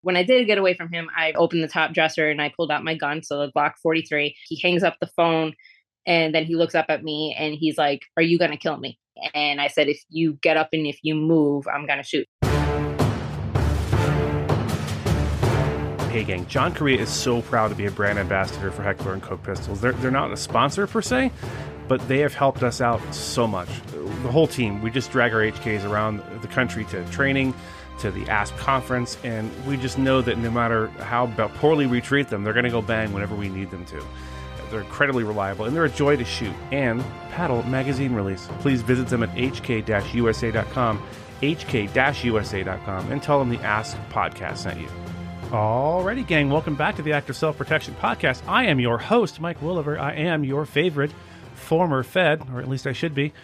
When I did get away from him, I opened the top dresser and I pulled out my gun. So the Glock 43. He hangs up the phone and then he looks up at me and he's like, "Are you going to kill me?" And I said, "If you get up and if you move, I'm going to shoot." Hey gang, John Correa is so proud to be a brand ambassador for Heckler and Koch pistols. They're not a sponsor per se, but they have helped us out so much. The whole team, we just drag our HKs around the country to training, to the ASP conference, and we just know that no matter how poorly we treat them, they're going to go bang whenever we need them to. They're incredibly reliable, and they're a joy to shoot and paddle magazine release. Please visit them at hk-usa.com, hk-usa.com, and tell them the Ask Podcast sent you. Alrighty, gang, welcome back to the Active Self-Protection Podcast. I am your host, Mike Williver. I am your favorite former Fed, or at least I should be.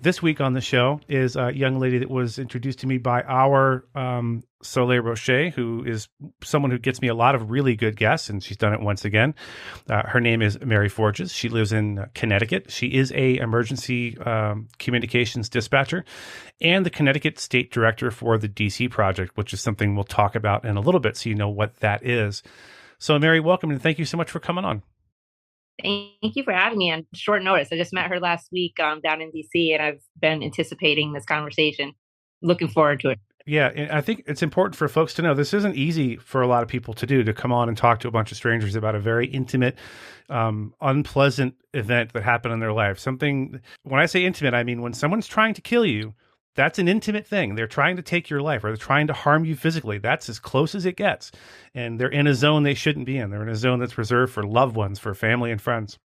This week on the show is a young lady that was introduced to me by our Soleil Rocher, who is someone who gets me a lot of really good guests, and she's done it once again. Her name is Mary Forgues. She lives in Connecticut. She is a emergency communications dispatcher and the Connecticut State Director for the DC Project, which is something we'll talk about in a little bit so you know what that is. So, Mary, welcome, and thank you so much for coming on. Thank you for having me on short notice. I just met her last week down in DC, and I've been anticipating this conversation. Looking forward to it. Yeah, and I think it's important for folks to know this isn't easy for a lot of people to do, to come on and talk to a bunch of strangers about a very intimate, unpleasant event that happened in their life. Something, when I say intimate, I mean when someone's trying to kill you, that's an intimate thing. They're trying to take your life, or they're trying to harm you physically. That's as close as it gets. And they're in a zone they shouldn't be in. They're in a zone that's reserved for loved ones, for family and friends.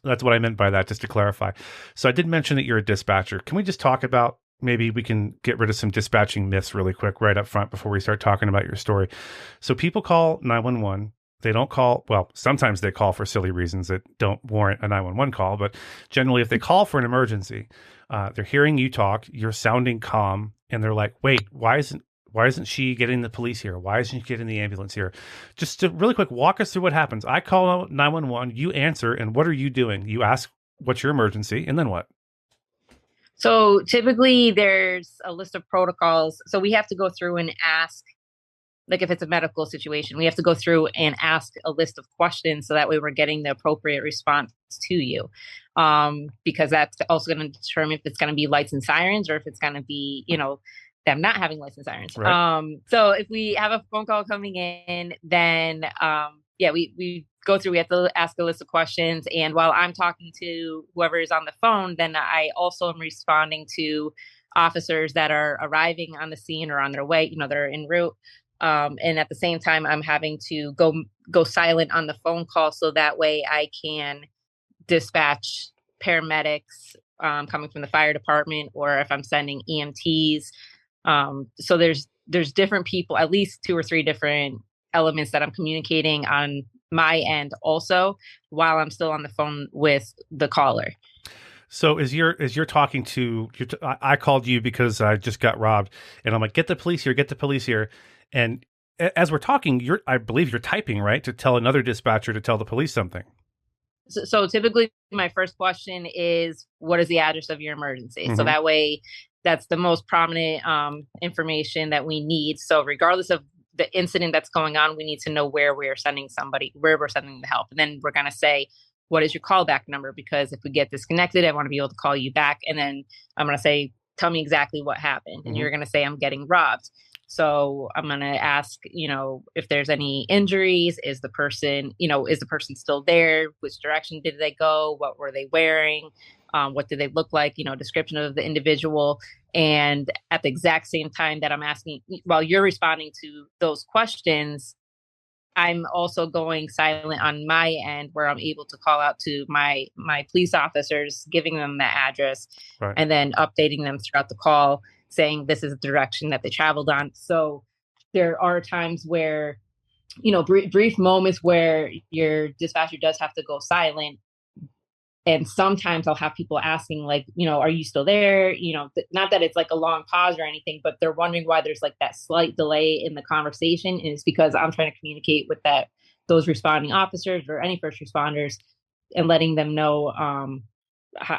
That's what I meant by that, just to clarify. So I did mention that you're a dispatcher. Can we just talk about, maybe we can get rid of some dispatching myths really quick right up front before we start talking about your story. So people call 911. They don't call, well, sometimes they call for silly reasons that don't warrant a 911 call, but generally if they call for an emergency, they're hearing you talk, you're sounding calm, and they're like, wait, why isn't she getting the police here? Why isn't she getting the ambulance here? Just to really quick, walk us through what happens. I call 911, you answer, and what are you doing? You ask, what's your emergency? And then what? So typically there's a list of protocols. So we have to go through and ask, like if it's a medical situation, we have to go through and ask a list of questions so that way we're getting the appropriate response to you. Because that's also going to determine if it's going to be lights and sirens or if it's going to be, them not having lights and sirens. Right. So if we have a phone call coming in, then we go through, we have to ask a list of questions. And while I'm talking to whoever is on the phone, then I also am responding to officers that are arriving on the scene or on their way, they're en route. And at the same time, I'm having to go silent on the phone call so that way I can dispatch paramedics coming from the fire department, or if I'm sending EMTs. So there's different people, at least 2 or 3 different elements that I'm communicating on my end also while I'm still on the phone with the caller. So as you're talking to, I called you because I just got robbed, and I'm like, get the police here, get the police here. And as we're talking, I believe you're typing, right, to tell another dispatcher to tell the police something. So typically my first question is, what is the address of your emergency? Mm-hmm. So that way, that's the most prominent information that we need. So regardless of the incident that's going on, we need to know where we're sending the help. And then we're going to say, what is your callback number? Because if we get disconnected, I want to be able to call you back. And then I'm going to say, tell me exactly what happened. And you're going to say, I'm getting robbed. So I'm going to ask, if there's any injuries, is the person still there? Which direction did they go? What were they wearing? What did they look like? Description of the individual. And at the exact same time that I'm asking, while you're responding to those questions, I'm also going silent on my end where I'm able to call out to my police officers, giving them the address, right, and then updating them throughout the call, saying this is the direction that they traveled on. So there are times where, brief moments where your dispatcher does have to go silent. And sometimes I'll have people asking, like, are you still there? Not that it's like a long pause or anything, but they're wondering why there's like that slight delay in the conversation. And it's because I'm trying to communicate with those responding officers or any first responders and letting them know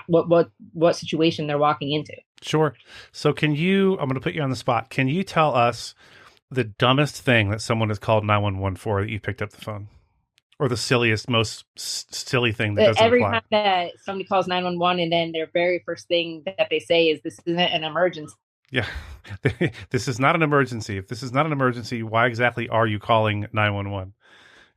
what situation they're walking into. Sure. So I'm going to put you on the spot. Can you tell us the dumbest thing that someone has called 911 for that you picked up the phone? Or the silliest, most silly thing that doesn't Every apply? time that somebody calls 911 and then their very first thing that they say is, this isn't an emergency. Yeah. This is not an emergency. If this is not an emergency, why exactly are you calling 911?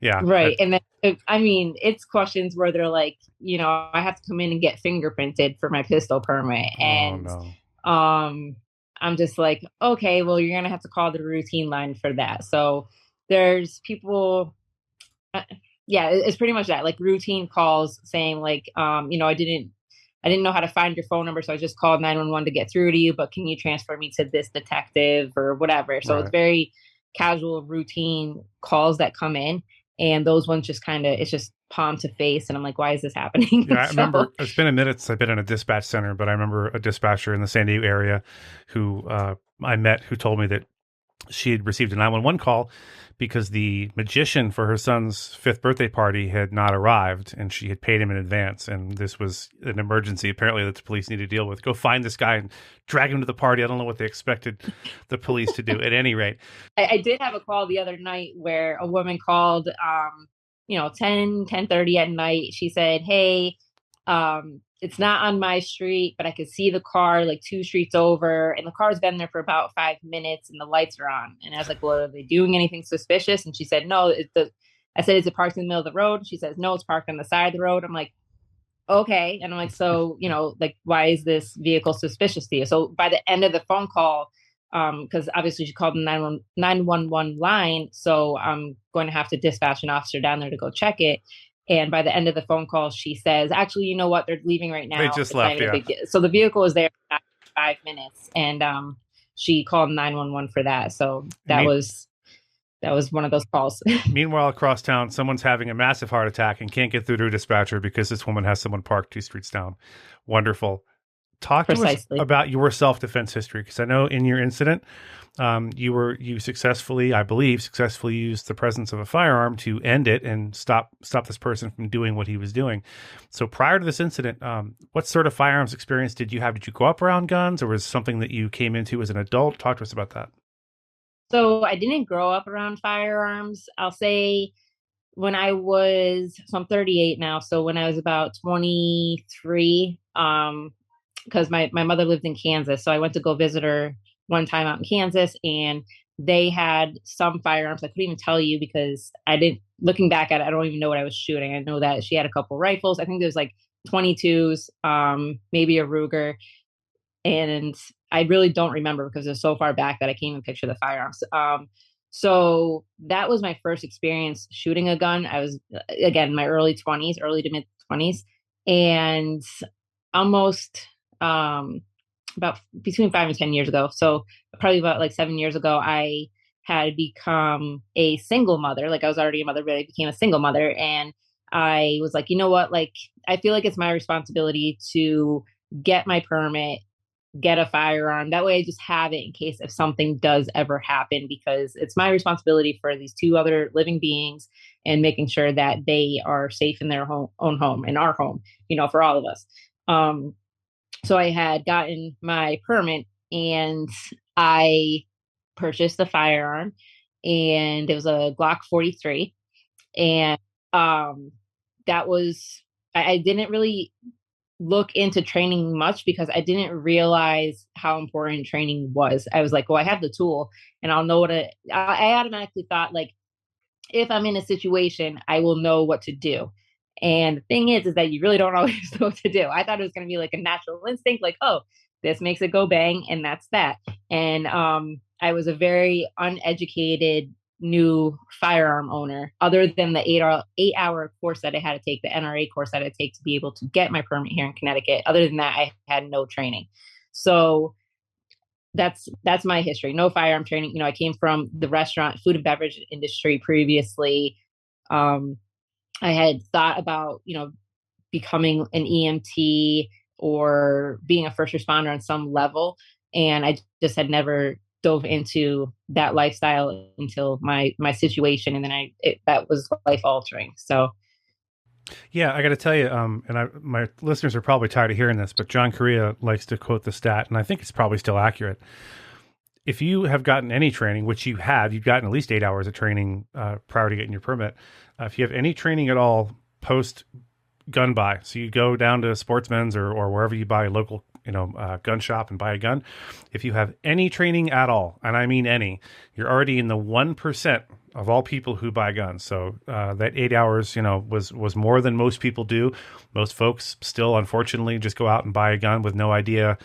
Yeah. Right. And then, I mean, it's questions where they're like, I have to come in and get fingerprinted for my pistol permit. Oh, And no. um, I'm just like, okay, well, you're going to have to call the routine line for that. So there's people, uh, yeah, it's pretty much that, like routine calls saying like, I didn't know how to find your phone number. So I just called 911 to get through to you, but can you transfer me to this detective or whatever? So it's Right. very casual routine calls that come in. And those ones just kind of, it's just palm to face. And I'm like, why is this happening? Yeah, I So remember it's been a minute since I've been in a dispatch center, but I remember a dispatcher in the San Diego area who I met who told me that she had received a 911 call because the magician for her son's 5th birthday party had not arrived and she had paid him in advance. And this was an emergency, apparently, that the police need to deal with. Go find this guy and drag him to the party. I don't know what they expected the police to do. At any rate, I did have a call the other night where a woman called, 10:30 at night. She said, hey, it's not on my street, but I could see the car like 2 streets over, and the car's been there for about 5 minutes and the lights are on. And I was like, well, are they doing anything suspicious? And she said, no. I said, is it parked in the middle of the road? She says, no, it's parked on the side of the road. I'm like, okay. And I'm like, so, like, why is this vehicle suspicious to you? So by the end of the phone call, because obviously she called the 911 line, so I'm going to have to dispatch an officer down there to go check it. And by the end of the phone call, she says, actually, you know what? They're leaving right they now. just It's not left. even a Yeah. big deal. So the vehicle was there for 5 minutes, and she called 911 for that. So that was one of those calls. Meanwhile, across town, someone's having a massive heart attack and can't get through to a dispatcher because this woman has someone parked 2 streets down. Wonderful. Talk to us Precisely. about your self-defense history, because I know in your incident, you successfully, I believe, successfully used the presence of a firearm to end it and stop this person from doing what he was doing. So prior to this incident, what sort of firearms experience did you have? Did you grow up around guns, or was it something that you came into as an adult? Talk to us about that. So I didn't grow up around firearms. I'll say so I'm 38 now. So when I was about 23, because my mother lived in Kansas. So I went to go visit her one time out in Kansas, and they had some firearms. I couldn't even tell you because looking back at it, I don't even know what I was shooting. I know that she had a couple rifles. I think there was like 22s, maybe a Ruger. And I really don't remember because it was so far back that I can't even picture the firearms. So that was my first experience shooting a gun. I was, again, in my early to mid 20s, and almost about between 5 and 10 years ago. So probably about like 7 years ago, I had become a single mother. Like I was already a mother, but I became a single mother. And I was like, you know what? Like, I feel like it's my responsibility to get my permit, get a firearm. That way I just have it in case if something does ever happen, because it's my responsibility for these two other living beings and making sure that they are safe in their own home, in our home, for all of us. So I had gotten my permit and I purchased a firearm, and it was a Glock 43. And that was, I didn't really look into training much because I didn't realize how important training was. I was like, well, I have the tool and I'll know I automatically thought like, if I'm in a situation, I will know what to do. And the thing is that you really don't always know what to do. I thought it was going to be like a natural instinct, like, oh, this makes it go bang, and that's that. And I was a very uneducated new firearm owner, other than the 8 hour course that I had to take, the NRA course that I had to take to be able to get my permit here in Connecticut. Other than that, I had no training. So that's my history. No firearm training. I came from the restaurant, food and beverage industry previously. I had thought about, becoming an EMT or being a first responder on some level. And I just had never dove into that lifestyle until my situation. And then that was life altering. So Yeah, I got to tell you, my listeners are probably tired of hearing this, but John Correa likes to quote the stat, and I think it's probably still accurate. if you have gotten any training, which you have, you've gotten at least 8 hours of training prior to getting your permit. If you have any training at all post gun buy, so you go down to Sportsman's or wherever you buy a local, gun shop and buy a gun. If you have any training at all, and I mean any, you're already in the 1% of all people who buy guns. So that 8 hours, was more than most people do. Most folks still, unfortunately, just go out and buy a gun with no idea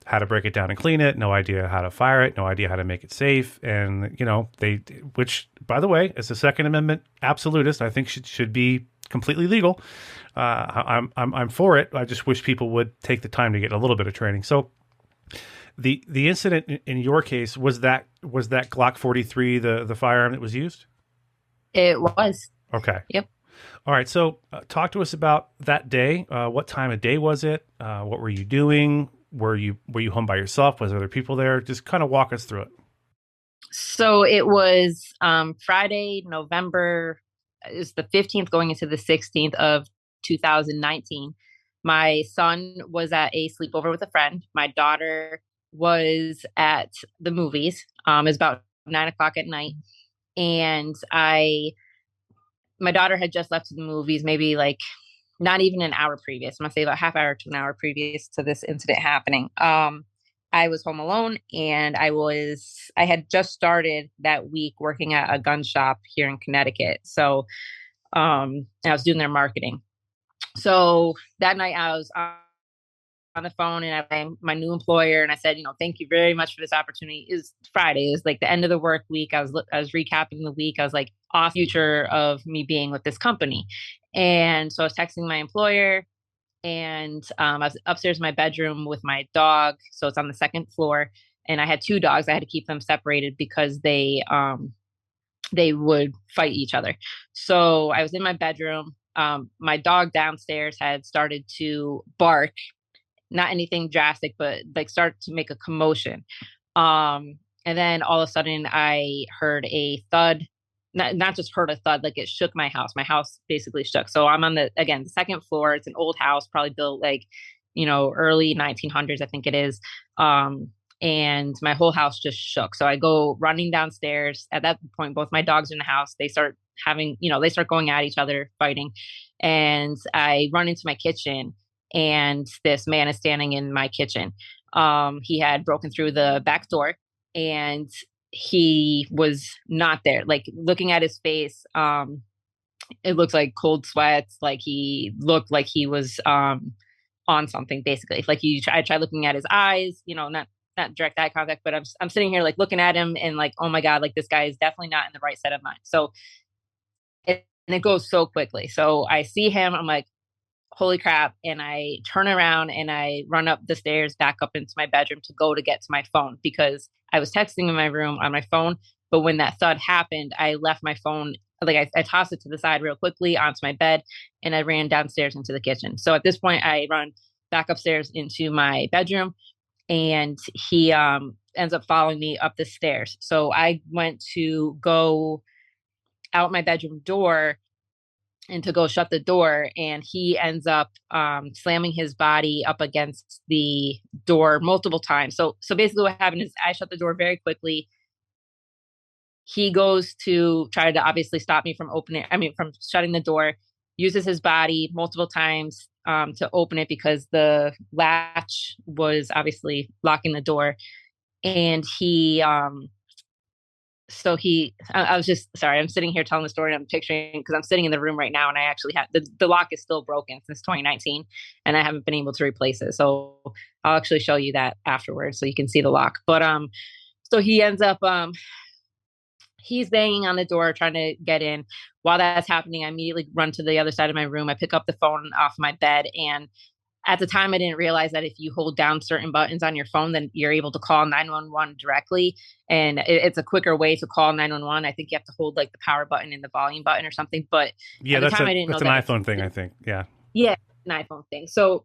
how to break it down and clean it, no idea how to fire it, no idea how to make it safe. And, which, by the way, as a Second Amendment absolutist, I think should be completely legal. I'm for it. I just wish people would take the time to get a little bit of training. So the incident in your case, was that Glock 43 the firearm that was used? It was. Okay. Yep. All right. So talk to us about that day. What time of day was it? What were you doing? Were you home by yourself? Was there other people there? Just kind of walk us through it. So it was Friday, November is the 15th going into the 16th of 2019. My son was at a sleepover with a friend. My daughter was at the movies. It was about 9 o'clock at night. And my daughter had just left the movies, maybe like not even an hour previous. I'm gonna say about half hour to an hour previous to this incident happening. I was home alone, and I had just started that week working at a gun shop here in Connecticut. So, and I was doing their marketing. So that night I was on the phone and I rang my new employer and I said, thank you very much for this opportunity. It was Friday. It was like the end of the work week. I was recapping the week. I was like, off future of me being with this company. And so I was texting my employer, and I was upstairs in my bedroom with my dog. So it's on the second floor, and I had two dogs. I had to keep them separated because they would fight each other. So I was in my bedroom. My dog downstairs had started to bark, not anything drastic, but like start to make a commotion. And then all of a sudden I heard a thud, not just heard a thud, like it shook my house. My house basically shook. So I'm on the second floor. It's an old house, probably built like, early 1900s, I think it is. And my whole house just shook. So I go running downstairs. At that point, both my dogs are in the house. They start they start going at each other, fighting. And I run into my kitchen, and this man is standing in my kitchen. He had broken through the back door, and he was not there. Like looking at his face, it looked like cold sweats. Like he looked like he was on something, basically. Like I tried looking at his eyes, not direct eye contact, but I'm sitting here like looking at him and like, oh my God, like this guy is definitely not in the right set of mind. So and it goes so quickly. So I see him, I'm like, holy crap. And I turn around and I run up the stairs back up into my bedroom to get to my phone, because I was texting in my room on my phone. But when that thud happened, I left my phone, like I tossed it to the side real quickly onto my bed, and I ran downstairs into the kitchen. So at this point, I run back upstairs into my bedroom, and he ends up following me up the stairs. So I went to go out my bedroom door and to go shut the door, and he ends up slamming his body up against the door multiple times. So basically what happened is I shut the door very quickly. He goes to try to obviously stop me from from shutting the door, uses his body multiple times to open it, because the latch was obviously locking the door. And I was just, sorry, I'm sitting here telling the story, and I'm picturing, because I'm sitting in the room right now, and I actually have the lock is still broken since 2019, and I haven't been able to replace it. So I'll actually show you that afterwards so you can see the lock. But so he ends up he's banging on the door trying to get in. While that's happening, I immediately run to the other side of my room. I pick up the phone off my bed, and at the time, I didn't realize that if you hold down certain buttons on your phone, then you're able to call 911 directly. And it's a quicker way to call 911. I think you have to hold like the power button and the volume button or something. But yeah, that's an iPhone thing, I think. Yeah. Yeah, an iPhone thing. So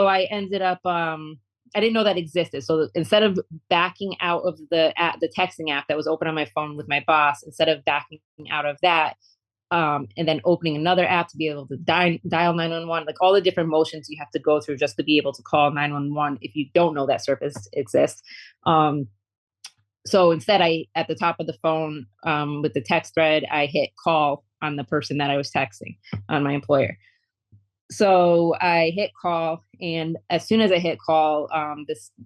I ended up, I didn't know that existed. So instead of backing out of the texting app that was open on my phone with my boss, instead of backing out of that, and then opening another app to be able to dial 911, like all the different motions you have to go through just to be able to call 911 if you don't know that service exists. So instead, at the top of the phone, with the text thread, I hit call on the person that I was texting, on my employer. So I hit call, and as soon as I hit call,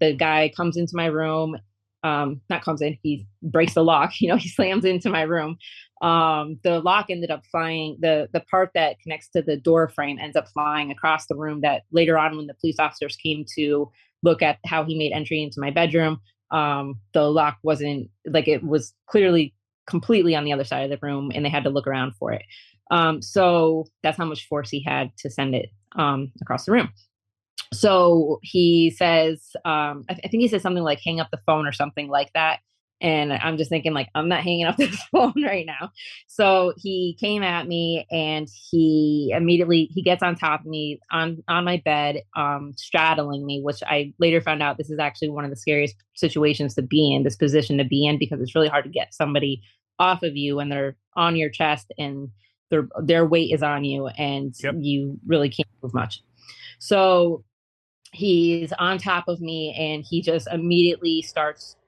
the guy comes into my room. Not comes in, he breaks the lock. He slams into my room. The lock ended up flying. The part that connects to the door frame ends up flying across the room. That later on, when the police officers came to look at how he made entry into my bedroom, the lock wasn't, like, it was clearly completely on the other side of the room, and they had to look around for it. So that's how much force he had to send it across the room. So he says, I think he says something like hang up the phone or something like that. And I'm just thinking, like, I'm not hanging up this phone right now. So he came at me, and he gets on top of me on my bed, straddling me, which I later found out this is actually one of the scariest situations to be in, this position to be in, because it's really hard to get somebody off of you when they're on your chest and their weight is on you, and Yep. you really can't move much. So he's on top of me, and he just immediately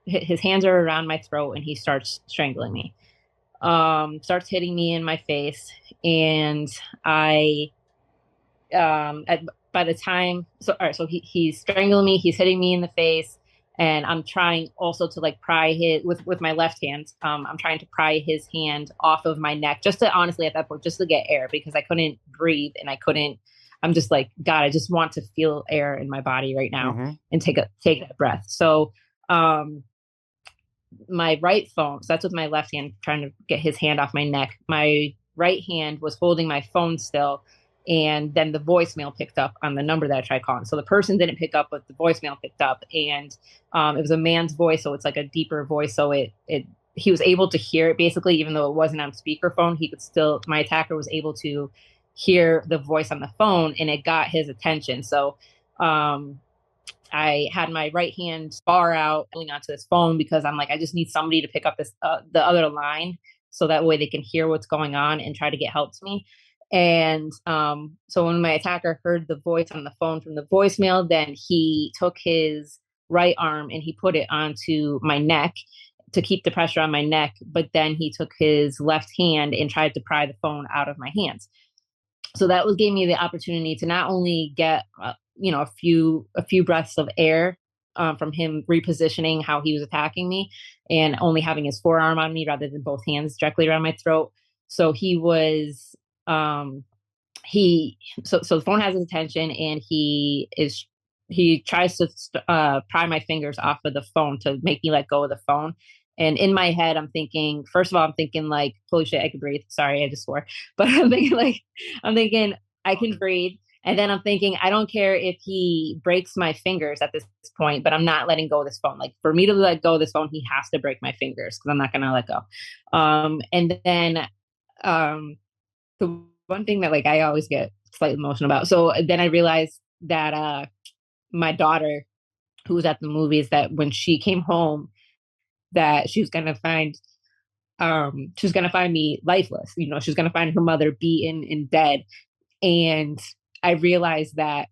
his hands are around my throat, and he starts strangling me. Starts hitting me in my face, and I by the time, all right, so he's strangling me, he's hitting me in the face, and I'm trying also to, like, pry his with my left hand. I'm trying to pry his hand off of my neck, just to, honestly, at that point, just to get air, because I couldn't breathe, and I'm just like, God, I just want to feel air in my body right now, and take a breath. So my right phone, so that's with my left hand, trying to get his hand off my neck. My right hand was holding my phone still, and then the voicemail picked up on the number that I tried calling. So the person didn't pick up, but the voicemail picked up, and it was a man's voice, so it's like a deeper voice. So he was able to hear it, basically, even though it wasn't on speakerphone. My attacker was able to hear the voice on the phone, and it got his attention. So I had my right hand far out, holding onto this phone, because I'm like, I just need somebody to pick up the other line, so that way they can hear what's going on and try to get help to me. And so when my attacker heard the voice on the phone from the voicemail, then he took his right arm and he put it onto my neck to keep the pressure on my neck. But then he took his left hand and tried to pry the phone out of my hands. So that gave me the opportunity to not only get a few breaths of air from him repositioning how he was attacking me, and only having his forearm on me rather than both hands directly around my throat. So he was so the phone has his attention, and he tries to pry my fingers off of the phone to make me let go of the phone. And in my head, first of all, I'm thinking, like, holy shit, I can breathe. Sorry, I just swore. But I'm thinking I can breathe. And then I'm thinking, I don't care if he breaks my fingers at this point, but I'm not letting go of this phone. Like, for me to let go of this phone, he has to break my fingers, because I'm not going to let go. And then the one thing that, like, I always get slightly emotional about. So then I realized that my daughter, who was at the movies, that when she came home, that she was gonna find me lifeless. She was gonna find her mother beaten and dead. And I realized that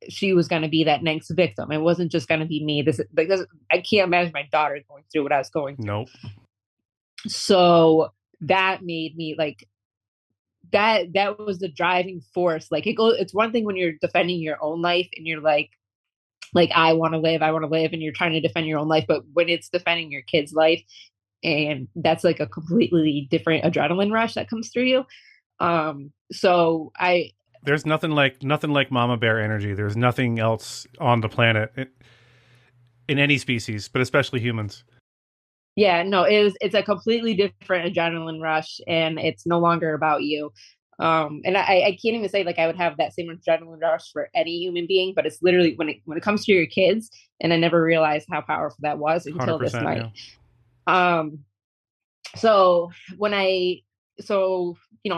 she was gonna be that next victim. It wasn't just gonna be me. Because I can't imagine my daughter going through what I was going through. Nope. So that made me, like, that was the driving force. Like, it's one thing when you're defending your own life and you're like, I want to live, and you're trying to defend your own life. But when it's defending your kid's life, and that's like a completely different adrenaline rush that comes through you. So there's nothing like mama bear energy. There's nothing else on the planet in any species, but especially humans. Yeah, no, it's a completely different adrenaline rush, and it's no longer about you. And I can't even say, like, I would have that same adrenaline rush for any human being, but it's literally when it comes to your kids, and I never realized how powerful that was until this night. Yeah. So I'm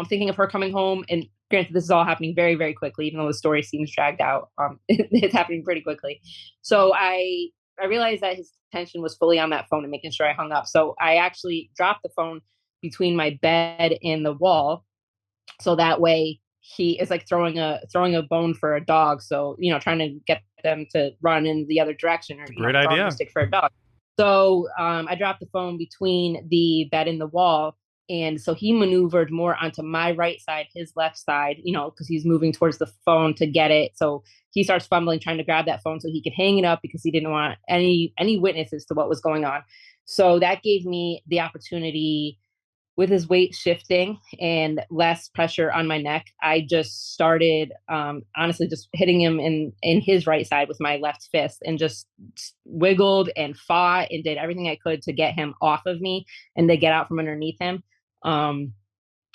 thinking of her coming home, and granted, this is all happening very, very quickly, even though the story seems dragged out. It's happening pretty quickly. So I realized that his attention was fully on that phone and making sure I hung up. So I actually dropped the phone between my bed and the wall. So that way he is like throwing a bone for a dog. So, trying to get them to run in the other direction, or great idea. A stick for a dog. So I dropped the phone between the bed and the wall. And so he maneuvered more onto my right side, his left side, because he's moving towards the phone to get it. So he starts fumbling, trying to grab that phone so he could hang it up because he didn't want any witnesses to what was going on. So that gave me the opportunity, with his weight shifting and less pressure on my neck, I just started honestly just hitting him in his right side with my left fist, and just wiggled and fought and did everything I could to get him off of me and to get out from underneath him. Um,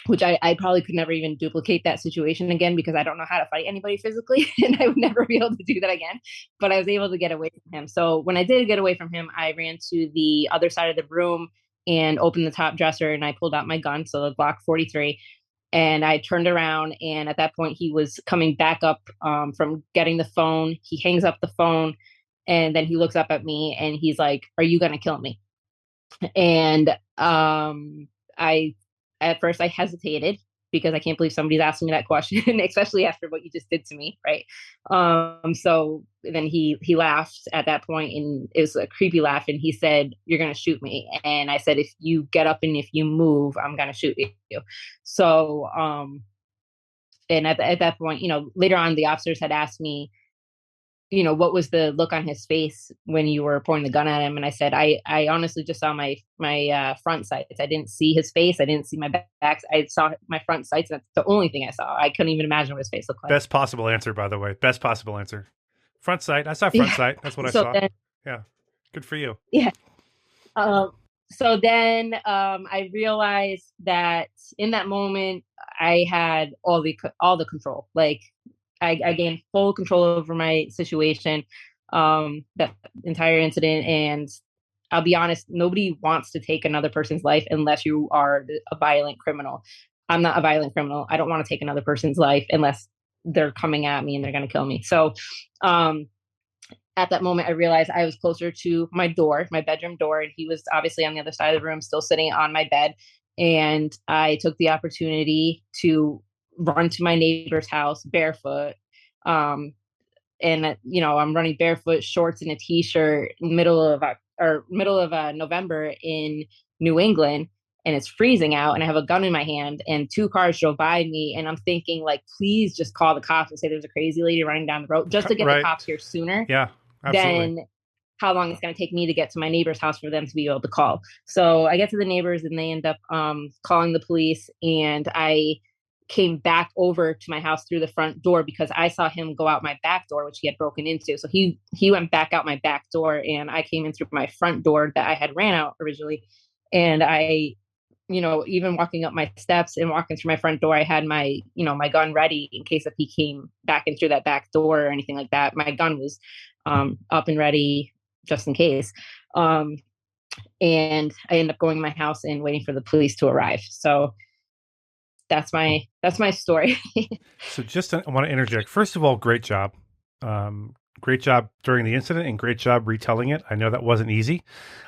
which I probably could never even duplicate that situation again, because I don't know how to fight anybody physically and I would never be able to do that again. But I was able to get away from him. So when I did get away from him, I ran to the other side of the room and opened the top dresser, and I pulled out my gun, so the Glock 43. And I turned around, and at that point he was coming back up from getting the phone. He hangs up the phone, and then he looks up at me and he's like, "Are you going to kill me?" And I at first I hesitated, because I can't believe somebody's asking me that question, especially after what you just did to me, right? So then he laughed at that point, and it was a creepy laugh, and he said, "You're gonna shoot me." And I said, "If you get up and if you move, I'm gonna shoot you." So and at that point, later on, the officers had asked me, what was the look on his face when you were pointing the gun at him? And I said, I honestly just saw my front sights. I didn't see his face. I didn't see my back. I saw my front sights. That's the only thing I saw. I couldn't even imagine what his face looked like. Best possible answer, by the way. Best possible answer. Front sight. I saw front sight. That's what I saw. Then, yeah. Good for you. Yeah. So then I realized that in that moment I had all the control. Like I gained full control over my situation, that entire incident. And I'll be honest, nobody wants to take another person's life unless you are a violent criminal. I'm not a violent criminal. I don't want to take another person's life unless they're coming at me and they're going to kill me. So at that moment, I realized I was closer to my door, my bedroom door, and he was obviously on the other side of the room, still sitting on my bed. And I took the opportunity to run to my neighbor's house barefoot. And I'm running barefoot, shorts and a t-shirt, middle of November in New England, and it's freezing out, and I have a gun in my hand, and two cars drove by me, and I'm thinking, like, please just call the cops and say there's a crazy lady running down the road, just to get the cops here sooner. Yeah, absolutely. Than how long it's going to take me to get to my neighbor's house for them to be able to call. So I get to the neighbors, and they end up calling the police, and I came back over to my house through the front door, because I saw him go out my back door, which he had broken into. So he went back out my back door, and I came in through my front door that I had ran out originally. And I, even walking up my steps and walking through my front door, I had my gun ready in case if he came back in through that back door or anything like that. My gun was up and ready just in case. And I ended up going to my house and waiting for the police to arrive. So that's my story. So I want to interject. First of all, great job. Great job during the incident, and great job retelling it. I know that wasn't easy.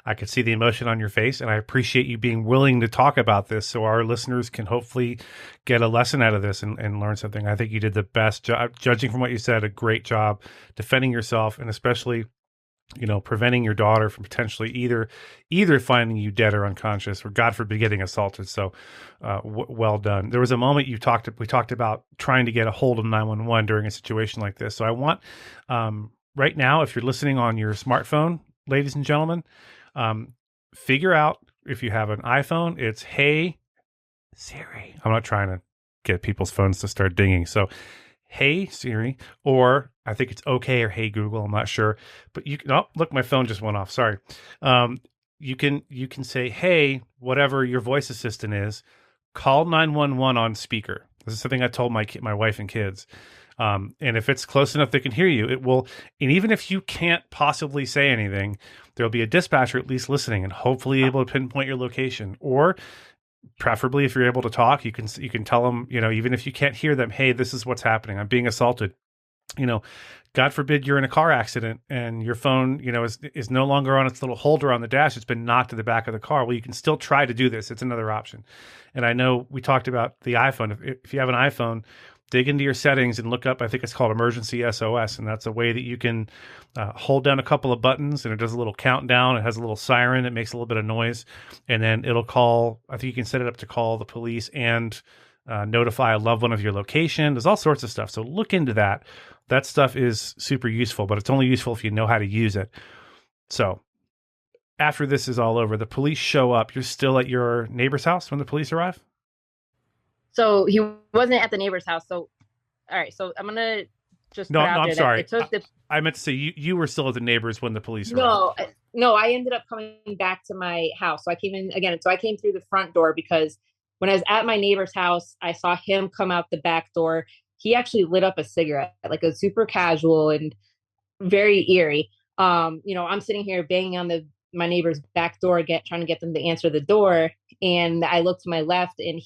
I could see the emotion on your face, and I appreciate you being willing to talk about this so our listeners can hopefully get a lesson out of this and learn something. I think you did the best job, judging from what you said, a great job defending yourself, and especially preventing your daughter from potentially either finding you dead or unconscious, or God forbid getting assaulted. So well done. There was a moment we talked about trying to get a hold of 911 during a situation like this. So I want right now, if you're listening on your smartphone, ladies and gentlemen, figure out, if you have an iPhone, it's "Hey Siri." I'm not trying to get people's phones to start dinging. So "Hey Siri," or I think it's "Okay" or "Hey Google." I'm not sure, but look, my phone just went off. Sorry. You can say, "Hey, whatever your voice assistant is, call 911 on speaker." This is something I told my wife and kids. And if it's close enough they can hear you, it will. And even if you can't possibly say anything, there'll be a dispatcher at least listening and hopefully able to pinpoint your location. Or preferably, if you're able to talk, you can tell them, even if you can't hear them, "Hey, this is what's happening. I'm being assaulted." God forbid you're in a car accident and your phone, is no longer on its little holder on the dash. It's been knocked to the back of the car. Well, you can still try to do this. It's another option. And I know we talked about the iPhone. If you have an iPhone, dig into your settings and look up, I think it's called emergency SOS. And that's a way that you can hold down a couple of buttons and it does a little countdown. It has a little siren. It makes a little bit of noise. And then it'll call, I think you can set it up to call the police and notify a loved one of your location. There's all sorts of stuff. So look into that. That stuff is super useful, but it's only useful if you know how to use it. So after this is all over, the police show up. You're still at your neighbor's house when the police arrive? So he wasn't at the neighbor's house. So, all right. So I'm going to just No, I'm sorry. It took I meant to say you were still at the neighbor's when the police arrived. arrived. No, I ended up coming back to my house. So I came in again. So I came through the front door because when I was at my neighbor's house, I saw him come out the back door. He actually lit up a cigarette, like a super casual and very eerie. I'm sitting here banging on my neighbor's back door, trying to get them to answer the door. And I look to my left and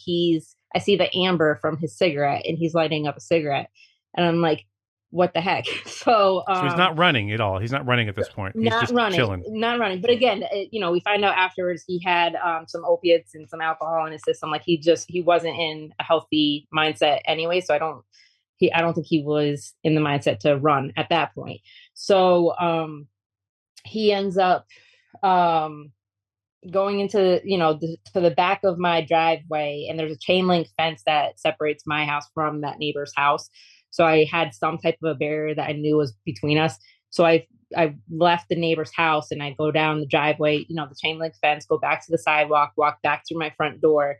I see the amber from his cigarette and he's lighting up a cigarette. And I'm like, what the heck? So he's not running at all. He's not running at this point. He's just chilling. Not running. But again, we find out afterwards he had some opiates and some alcohol in his system. Like he wasn't in a healthy mindset anyway. So I don't think he was in the mindset to run at that point. So he ends up going into, to the back of my driveway, and there's a chain link fence that separates my house from that neighbor's house. So I had some type of a barrier that I knew was between us. So I left the neighbor's house and I go down the driveway, the chain link fence, go back to the sidewalk, walk back through my front door.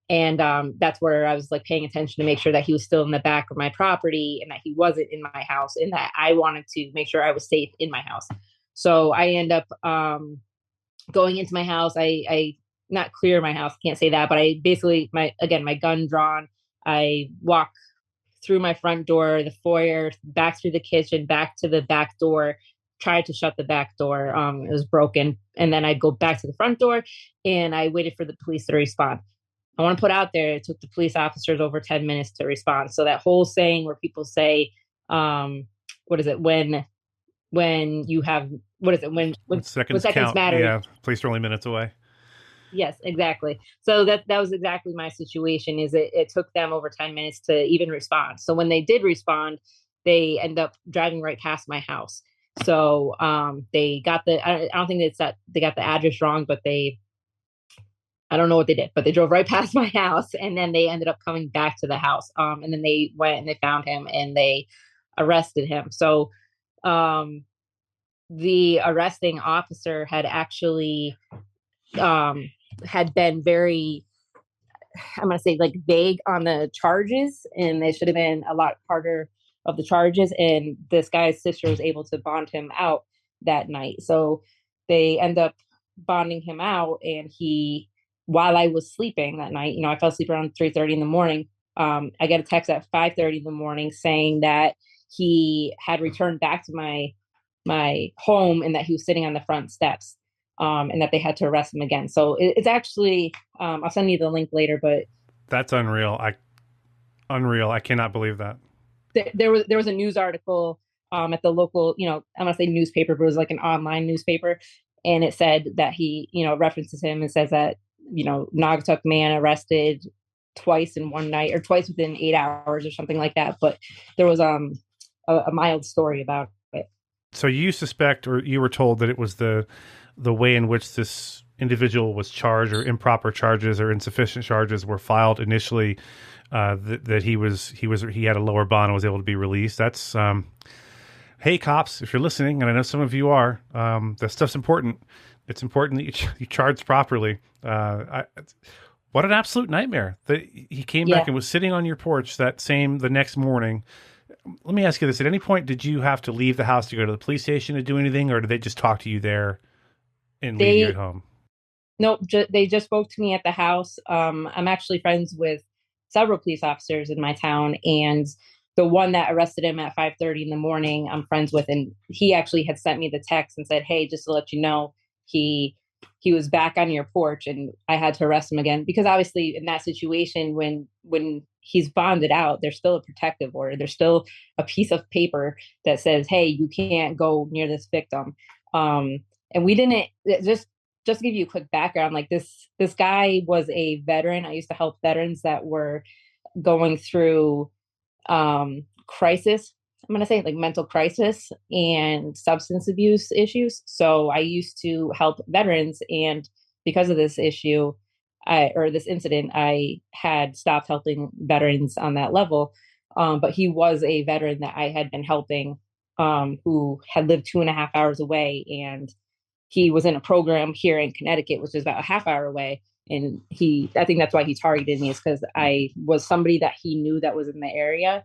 And that's where I was like paying attention to make sure that he was still in the back of my property and that he wasn't in my house, and that I wanted to make sure I was safe in my house. So I end up going into my house. I not clear my house, can't say that, but I basically my gun drawn. I walk through my front door, the foyer, back through the kitchen, back to the back door, tried to shut the back door. It was broken. And then I'd go back to the front door and I waited for the police to respond. I want to put out there, it took the police officers over 10 minutes to respond. So that whole saying where people say, what is it? When you have, what is it? When seconds matter. Yeah. Police are only minutes away. Yes, exactly. So that was exactly my situation. Is it took them over 10 minutes to even respond. So when they did respond, they end up driving right past my house. So they got I don't think they got the address wrong, but I don't know what they did, but they drove right past my house, and then they ended up coming back to the house. And then they went and they found him and they arrested him. So the arresting officer had actually had been very, I'm going to say, like, vague on the charges, and they should have been a lot harder of the charges. And this guy's sister was able to bond him out that night. So they end up bonding him out, and while I was sleeping that night, I fell asleep around 3:30 in the morning. I get a text at 5:30 in the morning saying that he had returned back to my home and that he was sitting on the front steps, and that they had to arrest him again. So it's actually, I'll send you the link later, but that's unreal. Unreal. I cannot believe that. There was a news article at the local, I'm going to say newspaper, but it was like an online newspaper. And it said that he, references him and says that, Naugatuck man arrested twice in one night, or twice within 8 hours or something like that. But there was a mild story about it. So you suspect, or you were told, that it was the way in which this individual was charged, or improper charges or insufficient charges were filed initially, that he had a lower bond and was able to be released. That's hey, cops, if you're listening, and I know some of you are, that stuff's important. It's important that you charge properly. What an absolute nightmare that he came back and was sitting on your porch the next morning. Let me ask you this. At any point, did you have to leave the house to go to the police station to do anything, or did they just talk to you there and leave you at home? Nope. They just spoke to me at the house. I'm actually friends with several police officers in my town, and the one that arrested him at 5:30 in the morning, I'm friends with, and he actually had sent me the text and said, "Hey, just to let you know, he was back on your porch," and I had to arrest him again, because obviously in that situation, when he's bonded out, there's still a protective order. There's still a piece of paper that says, "Hey, you can't go near this victim." And we didn't, just to give you a quick background, like this guy was a veteran. I used to help veterans that were going through crisis. I'm going to say like mental crisis and substance abuse issues. So I used to help veterans, and because of this issue, or this incident, I had stopped helping veterans on that level. But he was a veteran that I had been helping, who had lived 2.5 hours away, and he was in a program here in Connecticut, which is about a half hour away. And I think that's why he targeted me, is because I was somebody that he knew that was in the area,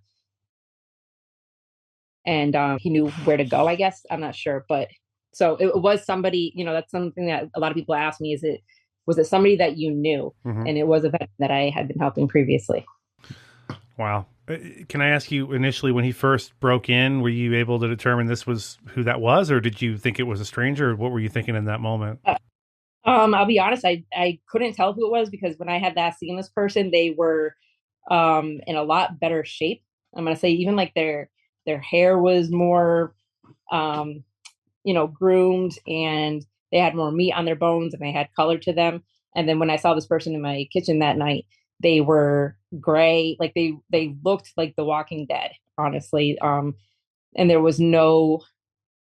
and he knew where to go, I guess. I'm not sure, but so it was somebody, that's something that a lot of people ask me, was it somebody that you knew? Mm-hmm. And it was a vet that I had been helping previously. Wow. Can I ask you, initially when he first broke in, were you able to determine this was who that was, or did you think it was a stranger? What were you thinking in that moment? I'll be honest, I couldn't tell who it was, because when I had last seen this person, they were in a lot better shape. I'm gonna say even like their hair was more um groomed, and they had more meat on their bones, and they had color to them. And then when I saw this person in my kitchen that night, they were gray, like they looked like The Walking Dead, honestly. And there was no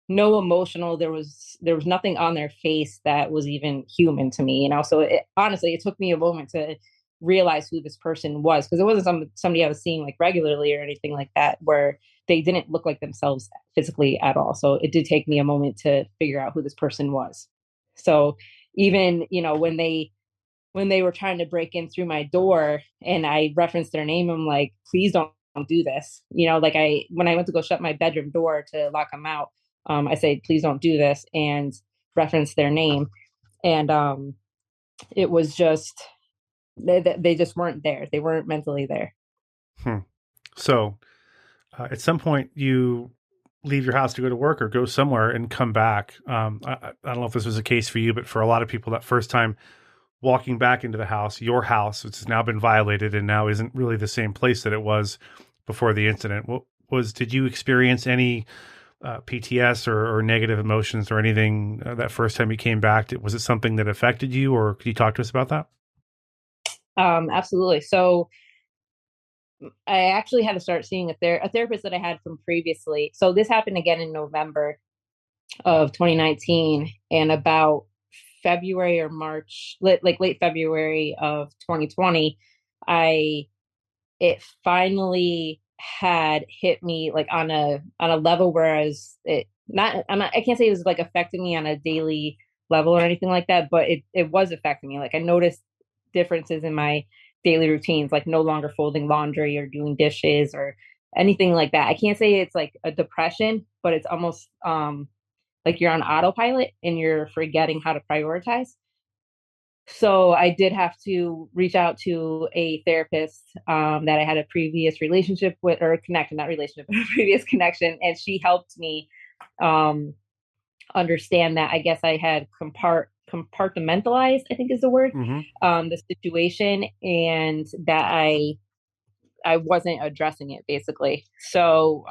emotional, there was nothing on their face that was even human to me. So honestly, it took me a moment to realize who this person was, because it wasn't somebody I was seeing like regularly or anything like that, where they didn't look like themselves physically at all. So it did take me a moment to figure out who this person was. So even when they were trying to break in through my door and I referenced their name, I'm like, please don't do this. Like when I went to go shut my bedroom door to lock them out, I said, please don't do this, and reference their name. And it was just, they just weren't there. They weren't mentally there. So at some point you leave your house to go to work or go somewhere and come back. I don't know if this was a case for you, but for a lot of people, that first time walking back into the house, your house, which has now been violated and now isn't really the same place that it was before the incident. Did you experience any PTS or negative emotions or anything that first time you came back? Was it something that affected you, or could you talk to us about that? Absolutely. So I actually had to start seeing a therapist that I had from previously. So this happened again in November of 2019, and about February or March, like late February of 2020, I it finally had hit me like on a level, whereas I can't say it was like affecting me on a daily level or anything like that, but it was affecting me. Like I noticed differences in my daily routines, like no longer folding laundry or doing dishes or anything like that. I can't say it's like a depression, but it's almost like you're on autopilot and you're forgetting how to prioritize. So I did have to reach out to a therapist that I had a previous relationship with, or connection, not relationship, but a previous connection, and she helped me um, understand that I guess I had compartmentalized, I think is the word, Mm-hmm. the situation, and that I wasn't addressing it basically. So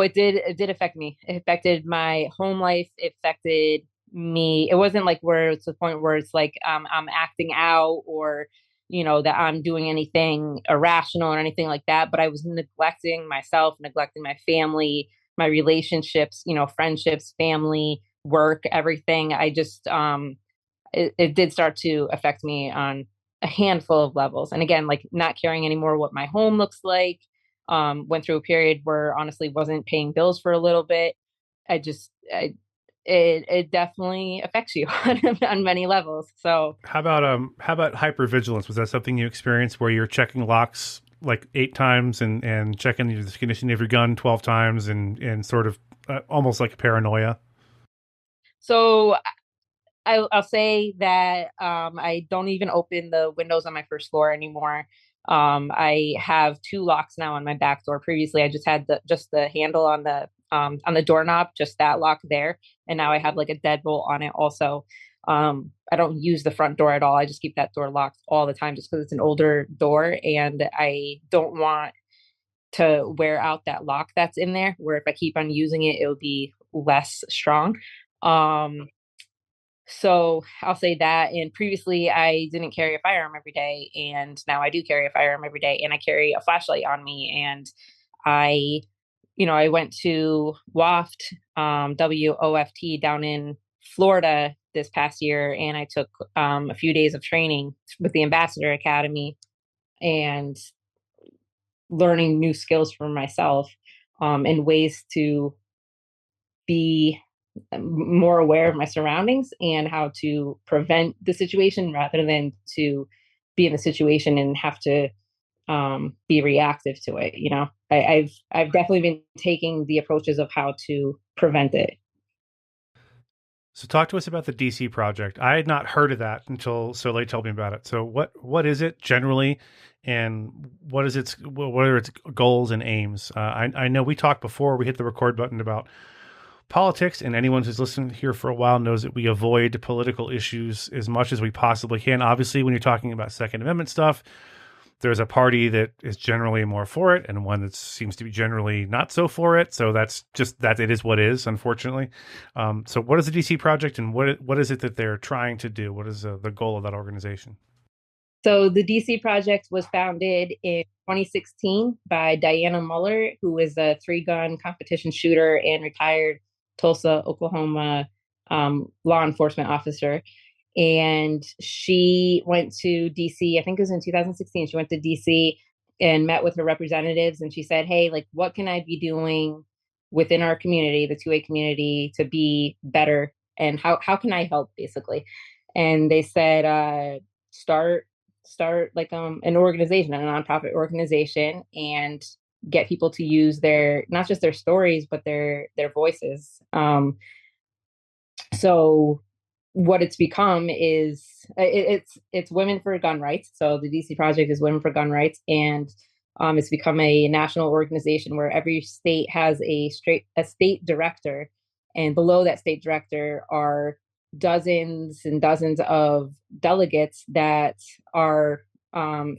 it did affect me. It affected my home life. It affected me. It wasn't like where it's the point where it's like I'm acting out, or that I'm doing anything irrational or anything like that. But I was neglecting myself, neglecting my family, my relationships, friendships, family, work, everything. I just it did start to affect me on a handful of levels. And again, like not caring anymore what my home looks like. Went through a period where honestly wasn't paying bills for a little bit. It definitely affects you on many levels. So How about hypervigilance? Was that something you experienced where you're checking locks like 8 times and checking the condition of your gun 12 times and sort of almost like paranoia? so I'll say that I don't even open the windows on my first floor anymore. I have two locks now on my back door. Previously, I just had the handle on the doorknob, just that lock there, and now I have like a deadbolt on it also. I don't use the front door at all. I just keep that door locked all the time, just because it's an older door, and I don't want to wear out that lock that's in there. Where if I keep on using it, it'll be less strong. Um, So I'll say that. And previously, I didn't carry a firearm every day, and now I do carry a firearm every day, and I carry a flashlight on me. And I, I went to WAFT, WOFT down in Florida this past year, and I took a few days of training with the Ambassador Academy and learning new skills for myself, and ways to be more aware of my surroundings and how to prevent the situation rather than to be in the situation and have to be reactive to it. I've definitely been taking the approaches of how to prevent it. So talk to us about the DC project. I had not heard of that until Soleil told me about it. So what is it generally, and what are its goals and aims? I know we talked before we hit the record button about politics, and anyone who's listened here for a while knows that we avoid political issues as much as we possibly can. Obviously, when you're talking about Second Amendment stuff, there's a party that is generally more for it and one that seems to be generally not so for it. So that's just that it is what is, unfortunately. So what is the DC Project, and what is it that they're trying to do? What is the goal of that organization? So the DC Project was founded in 2016 by Diana Muller, who is a 3-gun competition shooter and retired Tulsa, Oklahoma law enforcement officer. And she went to DC, I think it was in 2016. She went to DC and met with her representatives, and she said, hey, like, what can I be doing within our community, the 2A community, to be better? And how can I help, basically? And they said, start like an organization, a nonprofit organization, and get people to use their, not just their stories, but their voices. So what it's become is it's Women for Gun Rights. So the DC Project is Women for Gun Rights, and it's become a national organization where every state has a state director, and below that state director are dozens and dozens of delegates that are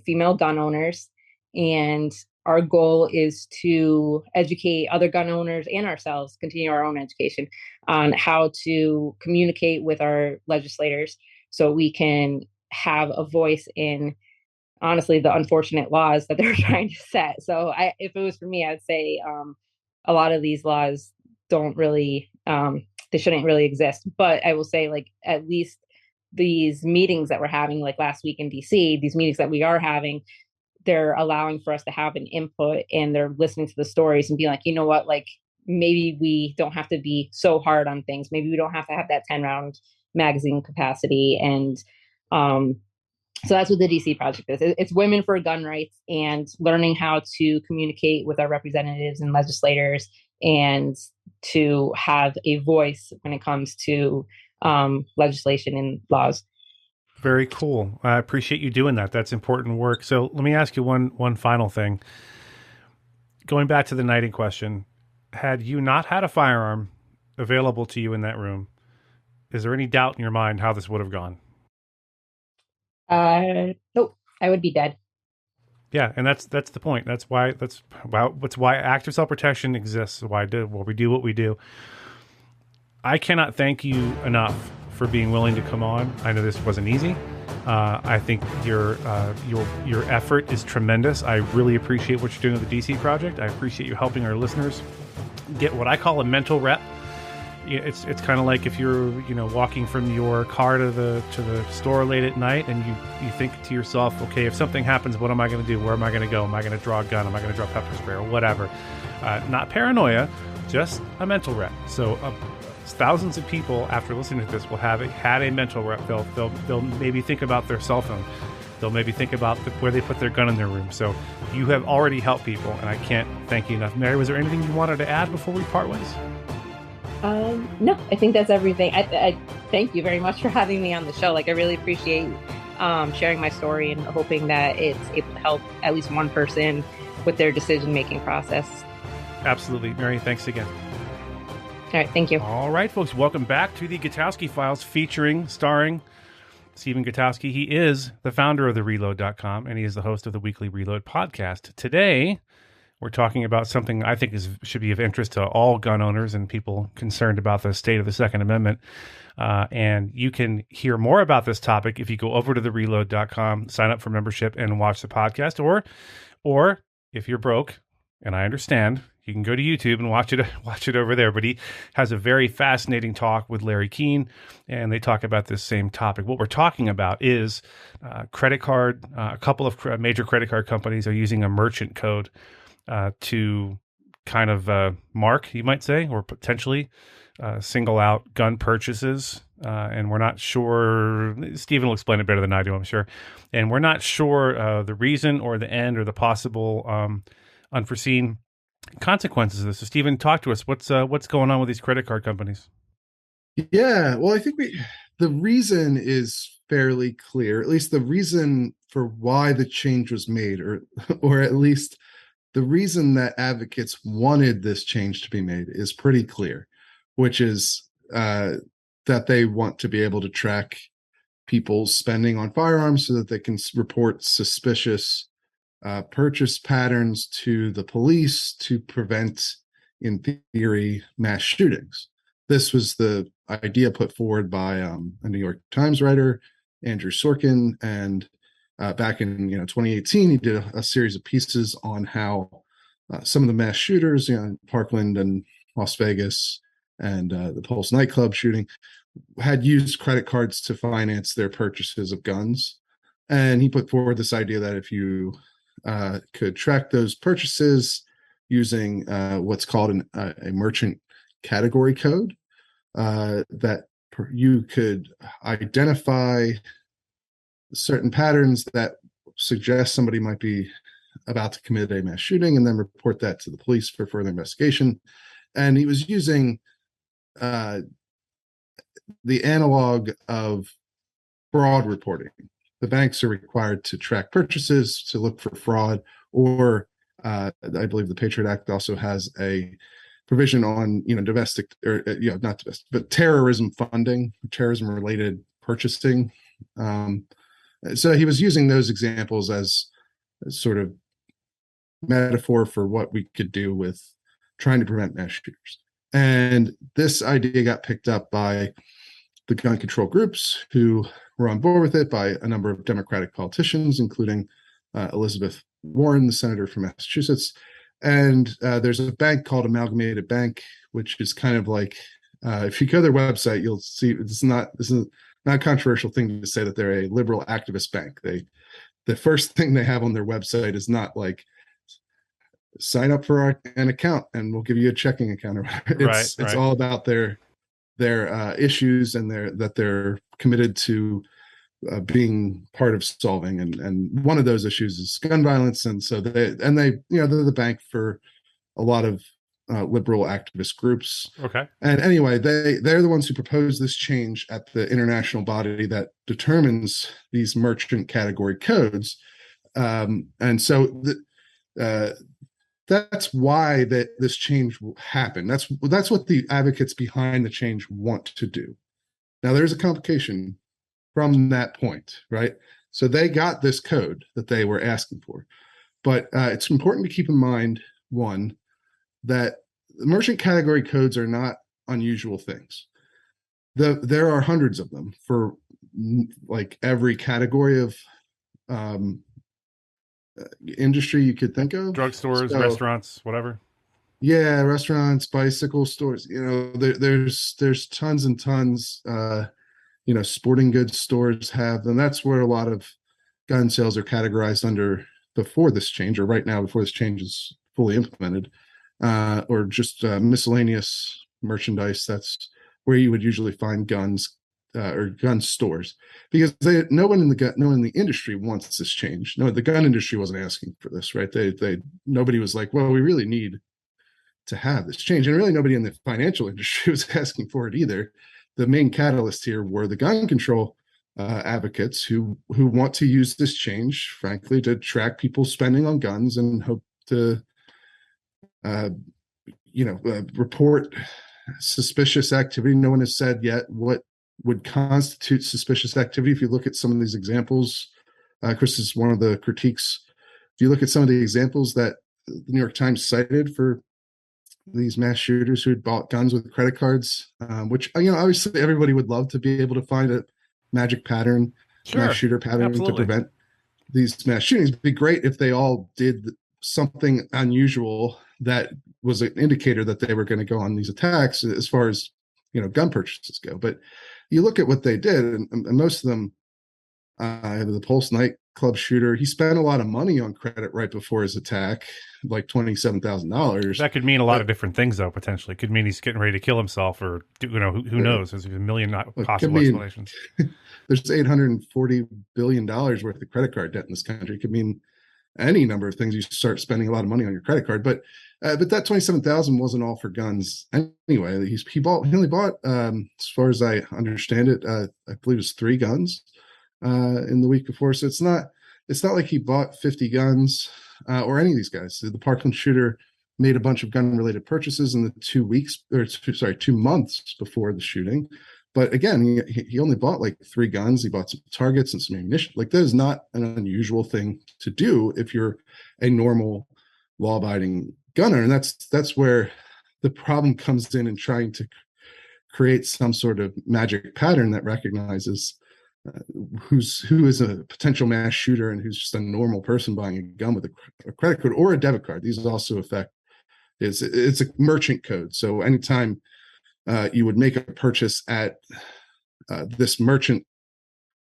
female gun owners. And our goal is to educate other gun owners and ourselves, continue our own education on how to communicate with our legislators so we can have a voice in, honestly, the unfortunate laws that they're trying to set. So if it was for me, I'd say a lot of these laws don't really, they shouldn't really exist. But I will say, like, at least these meetings that we're having, like last week in DC, these meetings that we are having, they're allowing for us to have an input, and they're listening to the stories and being like, you know what, like, maybe we don't have to be so hard on things. Maybe we don't have to have that 10-round magazine capacity. And so that's what the DC Project is. It's Women for Gun Rights, and learning how to communicate with our representatives and legislators, and to have a voice when it comes to legislation and laws. Very cool. I appreciate you doing that. That's important work. So let me ask you one final thing. Going back to the knighting question, had you not had a firearm available to you in that room, is there any doubt in your mind how this would have gone? Nope. I would be dead. Yeah, and that's the point. That's why active self-protection exists. Why we do what we do. I cannot thank you enough for being willing to come on. I know this wasn't easy. I think your effort is tremendous. I really appreciate what you're doing with the DC Project. I appreciate you helping our listeners get what I call a mental rep. It's kind of like if you're walking from your car to the store late at night, and you think to yourself, okay, if something happens, what am I going to do? Where am I going to go? Am I going to draw a gun? Am I going to draw pepper spray or whatever? Not paranoia, just a mental rep. So thousands of people after listening to this will have had a mental rep. They'll maybe think about their cell phone. They'll maybe think about where they put their gun in their room. So you have already helped people, and I can't thank you enough. Mary, was there anything you wanted to add before we part ways? No, I think that's everything. I thank you very much for having me on the show. Like, I really appreciate sharing my story and hoping that it's able to help at least one person with their decision-making process. Absolutely. Mary, thanks again. All right, thank you. All right, folks, welcome back to the Gutowski Files, starring Stephen Gutowski. He is the founder of TheReload.com, and he is the host of the Weekly Reload podcast. Today, We're talking about something I think should be of interest to all gun owners and people concerned about the state of the Second Amendment. And you can hear more about this topic if you go over to thereload.com, sign up for membership, and watch the podcast. Or if you're broke, and I understand, you can go to YouTube and watch it over there. But he has a very fascinating talk with Larry Keane, and they talk about this same topic. What we're talking about is credit card. A couple of major credit card companies are using a merchant code to kind of mark, you might say, or potentially single out gun purchases. And we're not sure, Stephen will explain it better than I do, I'm sure. And we're not sure the reason or the end or the possible unforeseen consequences of this. So Stephen, talk to us. What's going on with these credit card companies? Yeah, well, I think the reason is fairly clear, at least the reason for why the change was made, or at least the reason that advocates wanted this change to be made is pretty clear, which is that they want to be able to track people's spending on firearms so that they can report suspicious purchase patterns to the police to prevent, in theory, mass shootings. This was the idea put forward by a New York Times writer, Andrew Sorkin, and back in 2018, he did a series of pieces on how some of the mass shooters, Parkland and Las Vegas, and the Pulse nightclub shooting, had used credit cards to finance their purchases of guns. And he put forward this idea that if you could track those purchases using what's called a merchant category code, that you could identify certain patterns that suggest somebody might be about to commit a mass shooting and then report that to the police for further investigation. And he was using the analog of fraud reporting. The banks are required to track purchases, to look for fraud, or I believe the Patriot Act also has a provision on domestic, or not domestic, but terrorism funding, terrorism related purchasing. So he was using those examples as sort of metaphor for what we could do with trying to prevent mass shooters. And this idea got picked up by the gun control groups who were on board with it, by a number of Democratic politicians, including Elizabeth Warren, the senator from Massachusetts. And there's a bank called Amalgamated Bank, which is kind of like, if you go to their website, you'll see this is not a controversial thing to say that they're a liberal activist bank. The first thing they have on their website is not like, sign up for an account and we'll give you a checking account. It's all about their issues and that they're committed to being part of solving, and one of those issues is gun violence. And so they're the bank for a lot of liberal activist groups. Okay. And anyway, they're the ones who proposed this change at the international body that determines these merchant category codes. And so that's why this change will happen. That's what the advocates behind the change want to do. Now, there's a complication from that point, right? So they got this code that they were asking for, but it's important to keep in mind, one, that the merchant category codes are not unusual things. There are hundreds of them for like every category of industry you could think of. Drugstores, restaurants, whatever. Yeah, restaurants, bicycle stores. There's tons and tons. Sporting goods stores have, and that's where a lot of gun sales are categorized under before this change, or right now before this change is fully implemented, or just miscellaneous merchandise. That's where you would usually find guns or gun stores, because no one in the industry wants this change. No, the gun industry wasn't asking for this, right? Nobody was like, well, we really need to have this change, and really nobody in the financial industry was asking for it either. The main catalyst here were the gun control advocates who want to use this change, frankly, to track people's spending on guns and hope to, report suspicious activity. No one has said yet what would constitute suspicious activity. If you look at some of these examples, Chris, is one of the critiques. If you look at some of the examples that the New York Times cited for these mass shooters who had bought guns with credit cards, which, obviously everybody would love to be able to find a magic pattern, mass shooter pattern to prevent these mass shootings. It'd be great if they all did something unusual that was an indicator that they were going to go on these attacks as far as, gun purchases go. But you look at what they did, and most of them, the Pulse nightclub shooter, he spent a lot of money on credit right before his attack, like $27,000. That could mean a lot of different things, though. Potentially, could mean he's getting ready to kill himself, or who knows? There's a million possible explanations. There's $840 billion worth of credit card debt in this country. It could mean any number of things. You start spending a lot of money on your credit card, but that $27,000 wasn't all for guns anyway. He only bought, as far as I understand it, I believe it was 3 guns in the week before. So it's not like he bought 50 guns or any of these guys. The Parkland shooter made a bunch of gun related purchases in the 2 months before the shooting. But again, he only bought like 3 guns. He bought some targets and some ammunition. Like, that is not an unusual thing to do if you're a normal law-abiding gunner. And that's where the problem comes in trying to create some sort of magic pattern that recognizes who is a potential mass shooter and who's just a normal person buying a gun with a credit card or a debit card. These also affect it's a merchant code. So anytime you would make a purchase at this merchant,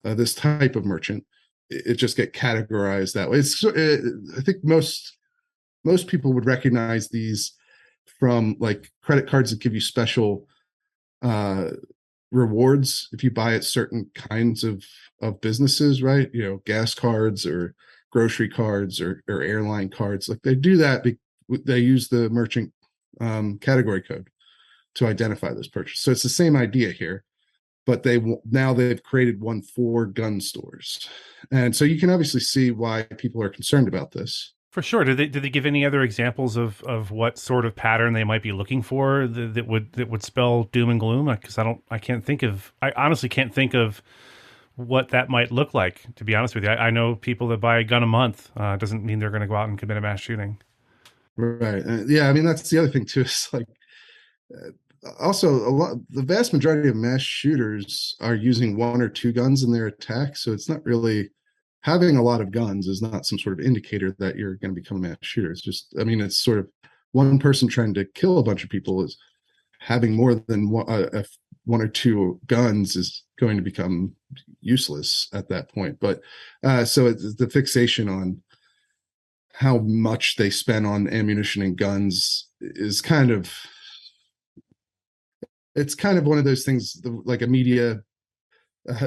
this type of merchant, it just get categorized that way. I think most people would recognize these from like credit cards that give you special rewards if you buy at certain kinds of businesses, right? Gas cards or grocery cards or airline cards. Like, they do that. They use the merchant category code to identify this purchase. So it's the same idea here, but they've created one for gun stores. And so you can obviously see why people are concerned about this. For sure. Did they give any other examples of what sort of pattern they might be looking for that would spell doom and gloom? Because I honestly can't think of what that might look like, to be honest with you. I know people that buy a gun a month. Doesn't mean they're going to go out and commit a mass shooting. Right. Yeah. I mean, that's the other thing too. Is like, also the vast majority of mass shooters are using 1 or 2 guns in their attack. So it's not really, having a lot of guns is not some sort of indicator that you're going to become a mass shooter. It's just, it's sort of one person trying to kill a bunch of people is having more than 1 or 2 guns is going to become useless at that point. But so it's the fixation on how much they spend on ammunition and guns is it's kind of one of those things, like a media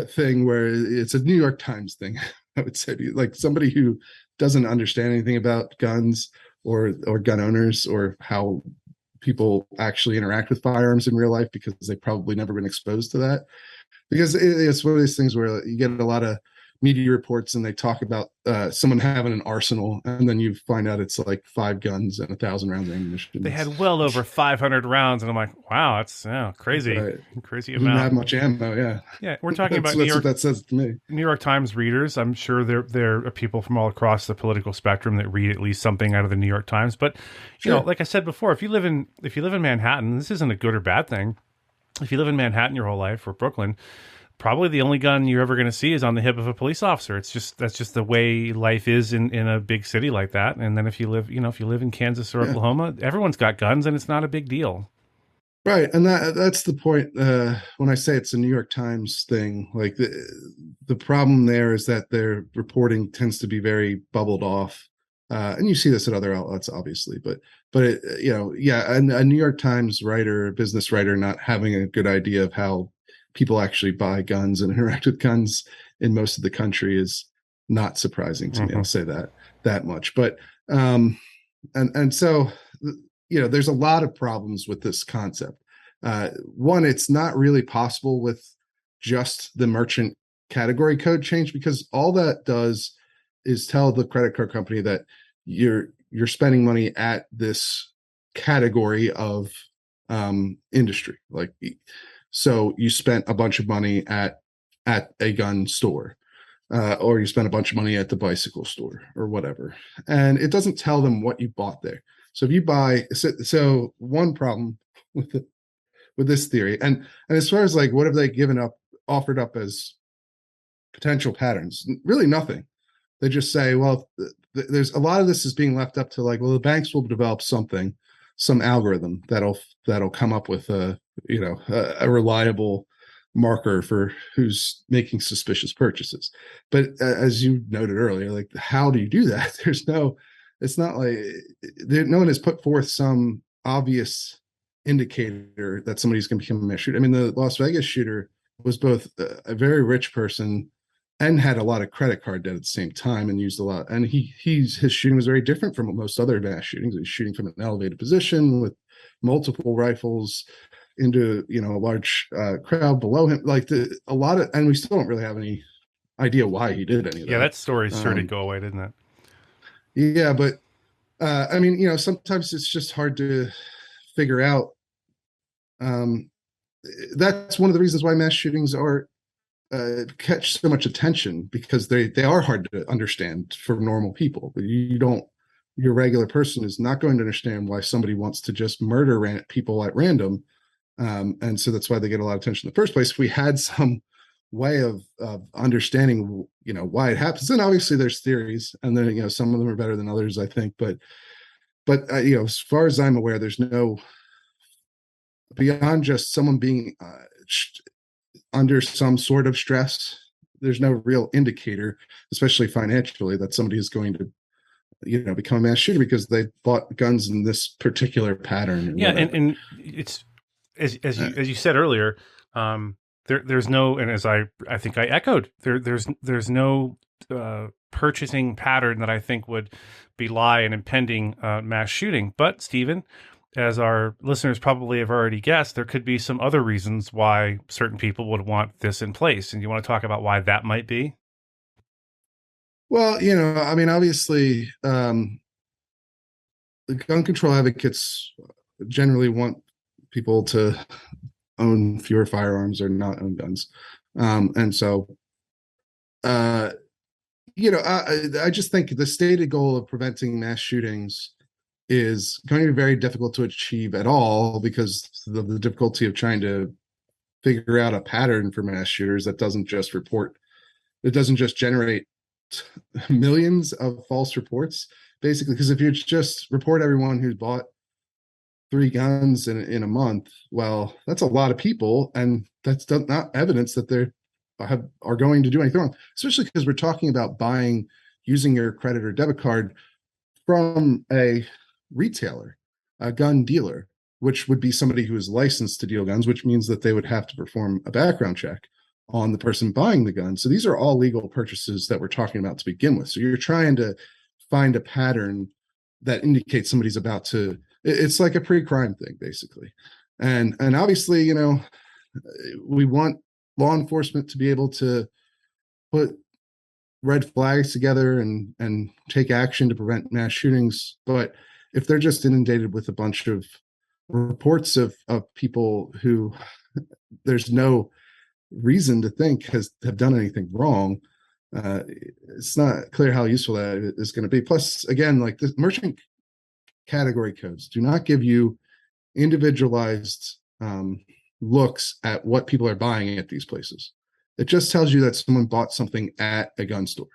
thing where it's a New York Times thing. I would say, like, somebody who doesn't understand anything about guns or gun owners or how people actually interact with firearms in real life, because they've probably never been exposed to that. Because it's one of those things where you get a lot of media reports and they talk about someone having an arsenal, and then you find out it's like 5 guns and 1,000 rounds of ammunition. They had well over 500 rounds, and I'm like, wow, that's crazy, right. Crazy amount. Didn't have much ammo, yeah. Yeah, we're talking about what that says to me. New York Times readers. I'm sure there are people from all across the political spectrum that read at least something out of the New York Times. But sure. Like I said before, if you live in Manhattan, this isn't a good or bad thing. If you live in Manhattan your whole life, or Brooklyn, probably the only gun you're ever going to see is on the hip of a police officer. That's just the way life is in a big city like that. And then if you live in Kansas or Oklahoma, everyone's got guns, and it's not a big deal. Right. And that's the point. When I say it's a New York Times thing, like the problem there is that their reporting tends to be very bubbled off. And you see this at other outlets, obviously, but a New York Times writer, business writer, not having a good idea of how people actually buy guns and interact with guns in most of the country is not surprising to me. I'll say that much. But so there's a lot of problems with this concept. One, it's not really possible with just the merchant category code change, because all that does is tell the credit card company that you're spending money at this category of industry. So you spent a bunch of money at a gun store. or you spend a bunch of money at the bicycle store or whatever, and it doesn't tell them what you bought there. So if you buy, so one problem with it, with this theory, and as far as like what have they offered up as potential patterns, really nothing. They just say, well, there's a lot of this is being left up to like, well, the banks will develop some algorithm that'll come up with a reliable marker for who's making suspicious purchases. But as you noted earlier, like, how do you do that? It's not like no one has put forth some obvious indicator that somebody's going to become a mass shooter. I mean, the Las Vegas shooter was both a very rich person and had a lot of credit card debt at the same time, and used a lot. And his shooting was very different from most other mass shootings. He was shooting from an elevated position with multiple rifles into a large crowd below him. Like and we still don't really have any idea why he did any of that. Yeah, that story sure did go away, didn't it? Yeah, but I mean, sometimes it's just hard to figure out. That's one of the reasons why mass shootings are catch so much attention, because they are hard to understand for normal people. Your regular person is not going to understand why somebody wants to just murder people at random, and so that's why they get a lot of attention in the first place. If we had some way of understanding why it happens, and obviously there's theories, and then some of them are better than others, I think, but as far as I'm aware, there's no, beyond just someone being under some sort of stress, there's no real indicator, especially financially, that somebody is going to become a mass shooter because they bought guns in this particular pattern. Yeah, and it's as you said earlier, there's no, and as I think I echoed, there's no purchasing pattern that I think would belie an impending mass shooting. But Stephen, as our listeners probably have already guessed, there could be some other reasons why certain people would want this in place. And you want to talk about why that might be? Well, I mean, obviously, the gun control advocates generally want people to own fewer firearms or not own guns. And so, I just think the stated goal of preventing mass shootings is going to be very difficult to achieve at all, because of the difficulty of trying to figure out a pattern for mass shooters that doesn't just generate millions of false reports, basically. Because if you just report everyone who's bought 3 guns in a month, well, that's a lot of people, and that's not evidence that are going to do anything wrong, especially because we're talking about using your credit or debit card from a retailer, a gun dealer, which would be somebody who is licensed to deal guns, which means that they would have to perform a background check on the person buying the gun. So these are all legal purchases that we're talking about to begin with. So you're trying to find a pattern that indicates somebody's about to, it's like a pre-crime thing, basically. And obviously, we want law enforcement to be able to put red flags together and take action to prevent mass shootings. But if they're just inundated with a bunch of reports of people who there's no reason to think have done anything wrong, it's not clear how useful that is going to be. Plus, again, like, the merchant category codes do not give you individualized looks at what people are buying at these places. It just tells you that someone bought something at a gun store.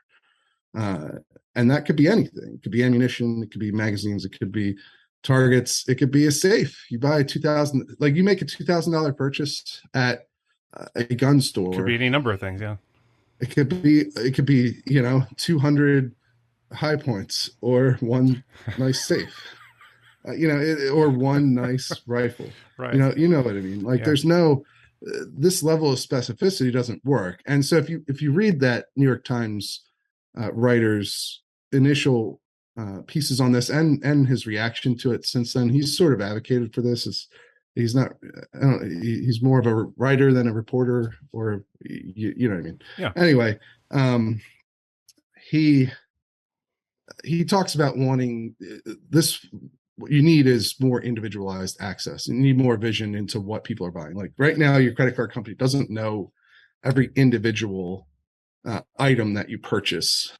And that could be anything. It could be ammunition. It could be magazines. It could be targets. It could be a safe. You buy you make a $2,000 purchase at a gun store. It could be any number of things. Yeah. It could be 200 high points, or one nice safe, or one nice rifle. Right. You know what I mean? Like, there's no, this level of specificity doesn't work. And so if you read that New York Times writer's initial pieces on this and his reaction to it since then, he's sort of advocated for this. He's not, he's more of a writer than a reporter, or you know what I mean? Yeah. Anyway, he talks about wanting this. What you need is more individualized access. You need more vision into what people are buying. Like, right now, your credit card company doesn't know every individual item that you purchase.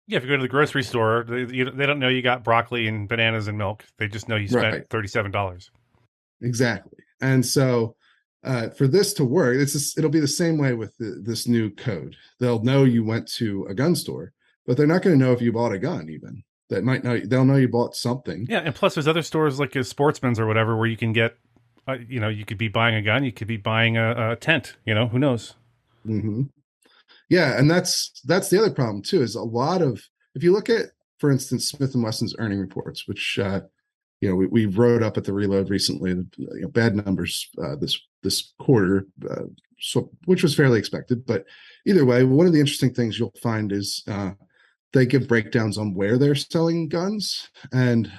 Yeah, if you go to the grocery store, they don't know you got broccoli and bananas and milk. They just know you spent Right. $37. Exactly. And so for this to work, it'll be the same way with this new code. They'll know you went to a gun store, but they're not going to know if you bought a gun even. They'll know you bought something. Yeah, and plus there's other stores like a Sportsman's or whatever where you can get, you could be buying a gun, you could be buying a tent, who knows? Mm-hmm. Yeah, and that's the other problem too, is a lot of, if you look at, for instance, Smith & Wesson's earning reports, which we wrote up at the Reload recently, bad numbers this quarter, which was fairly expected. But either way, one of the interesting things you'll find is they give breakdowns on where they're selling guns, and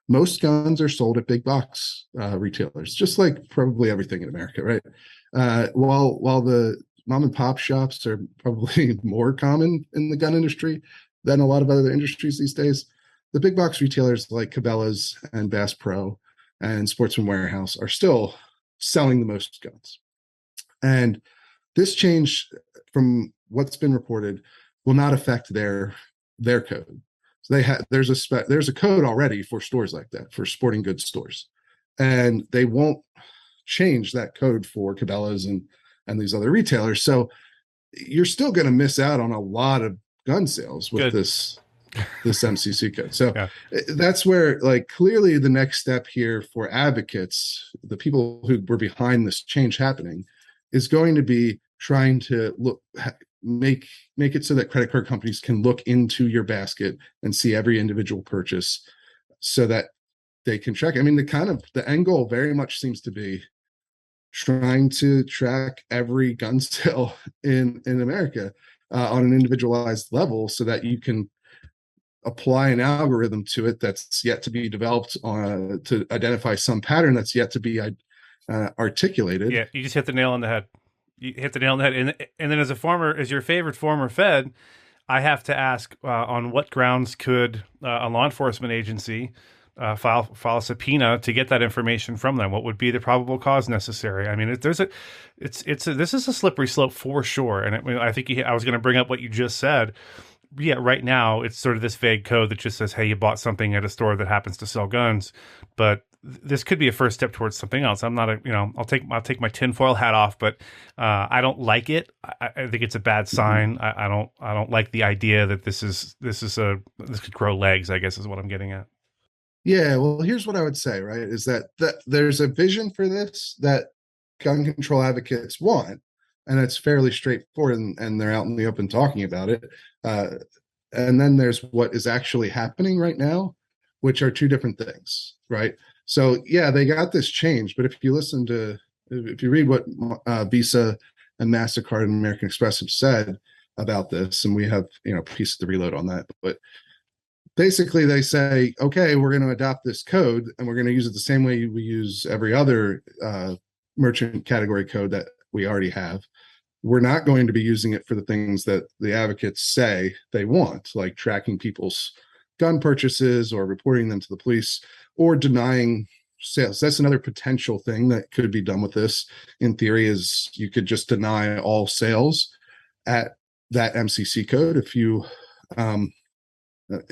most guns are sold at big box retailers, just like probably everything in America, right? While the mom and pop shops are probably more common in the gun industry than a lot of other industries these days, the big box retailers like Cabela's and Bass Pro and Sportsman Warehouse are still selling the most guns. And this change, from what's been reported, will not affect their code. So there's a code already for stores like that, for sporting goods stores, and they won't change that code for Cabela's and these other retailers. So you're still going to miss out on a lot of gun sales with this MCC code. So that's where, clearly the next step here for advocates, the people who were behind this change happening, is going to be trying to make it so that credit card companies can look into your basket and see every individual purchase, so that they can track. I mean, the end goal very much seems to be trying to track every gun sale in America on an individualized level, so that you can apply an algorithm to it that's yet to be developed to identify some pattern that's yet to be articulated. Yeah, you just hit the nail on the head. You hit the nail on the head. And then as your favorite former Fed, I have to ask, on what grounds could a law enforcement agency file a subpoena to get that information from them? What would be the probable cause necessary? I mean, this is a slippery slope for sure. And I think I was going to bring up what you just said. Yeah, right now it's sort of this vague code that just says, "Hey, you bought something at a store that happens to sell guns," but this could be a first step towards something else. I'm not I'll take my tinfoil hat off, but I don't like it. I think it's a bad sign. I don't like the idea that this could grow legs, I guess is what I'm getting at. Yeah, well, here's what I would say, right, is that there's a vision for this that gun control advocates want, and it's fairly straightforward, and they're out in the open talking about it. And then there's what is actually happening right now, which are two different things, right? So yeah, they got this change, but if you read what Visa and MasterCard and American Express have said about this, and we have a piece of the Reload on that, but basically they say, okay, we're going to adopt this code and we're going to use it the same way we use every other merchant category code that we already have. We're not going to be using it for the things that the advocates say they want, like tracking people's gun purchases or reporting them to the police or denying sales. That's another potential thing that could be done with this, in theory, is you could just deny all sales at that MCC code. If you,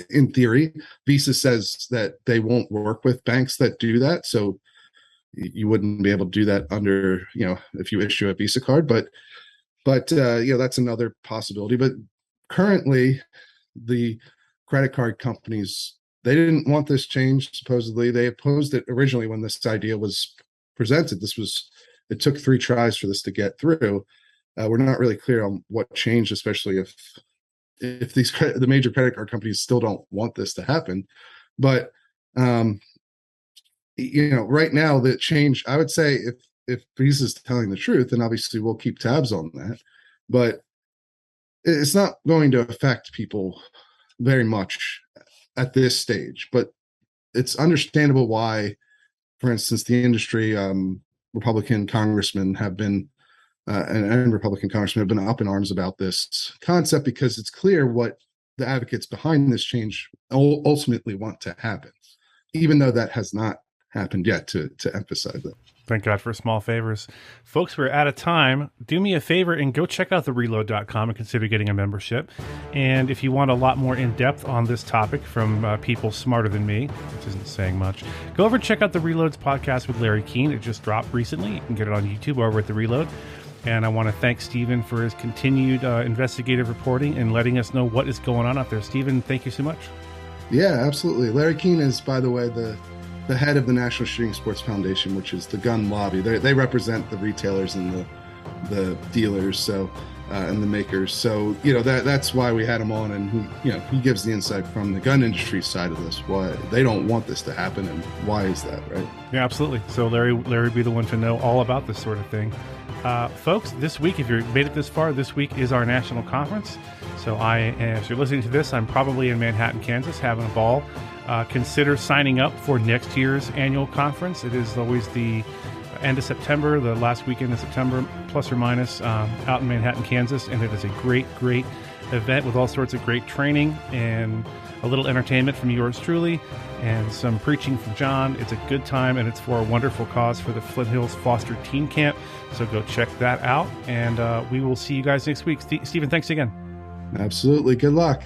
in theory, Visa says that they won't work with banks that do that. So you wouldn't be able to do that under, if you issue a Visa card, but that's another possibility. But currently, the credit card companies, they didn't want this change. Supposedly, they opposed it originally when this idea was presented. It took 3 tries for this to get through. We're not really clear on what changed, especially if the major credit card companies still don't want this to happen. But right now, the change, I would say, if Visa's telling the truth, then obviously we'll keep tabs on that. But it's not going to affect people very much at this stage. But it's understandable why, for instance, the industry, Republican congressmen have been, and Republican congressmen have been up in arms about this concept, because it's clear what the advocates behind this change ultimately want to happen, even though that has not happened yet, to emphasize that. Thank God for small favors. Folks, we're out of time. Do me a favor and go check out thereload.com and consider getting a membership. And if you want a lot more in-depth on this topic from people smarter than me, which isn't saying much, go over and check out the Reloads podcast with Larry Keane. It just dropped recently. You can get it on YouTube over at The Reload. And I want to thank Stephen for his continued investigative reporting and letting us know what is going on out there. Stephen, thank you so much. Yeah, absolutely. Larry Keane is, by the way, the head of the National Shooting Sports Foundation, which is the gun lobby. They represent the retailers and the dealers, so and the makers. So that's why we had him on, and he gives the insight from the gun industry side of this, why they don't want this to happen and why is that, right? Yeah, absolutely. So Larry would be the one to know all about this sort of thing. Folks, this week, if you've made it this far, this week is our national conference. So if you're listening to this, I'm probably in Manhattan, Kansas, having a ball. Consider signing up for next year's annual conference. It is always the end of September, the last weekend of September, plus or minus, out in Manhattan, Kansas. And it is a great, great event with all sorts of great training and a little entertainment from yours truly and some preaching from John. It's a good time, and it's for a wonderful cause for the Flint Hills Foster Teen Camp. So go check that out, and we will see you guys next week. Stephen, thanks again. Absolutely. Good luck.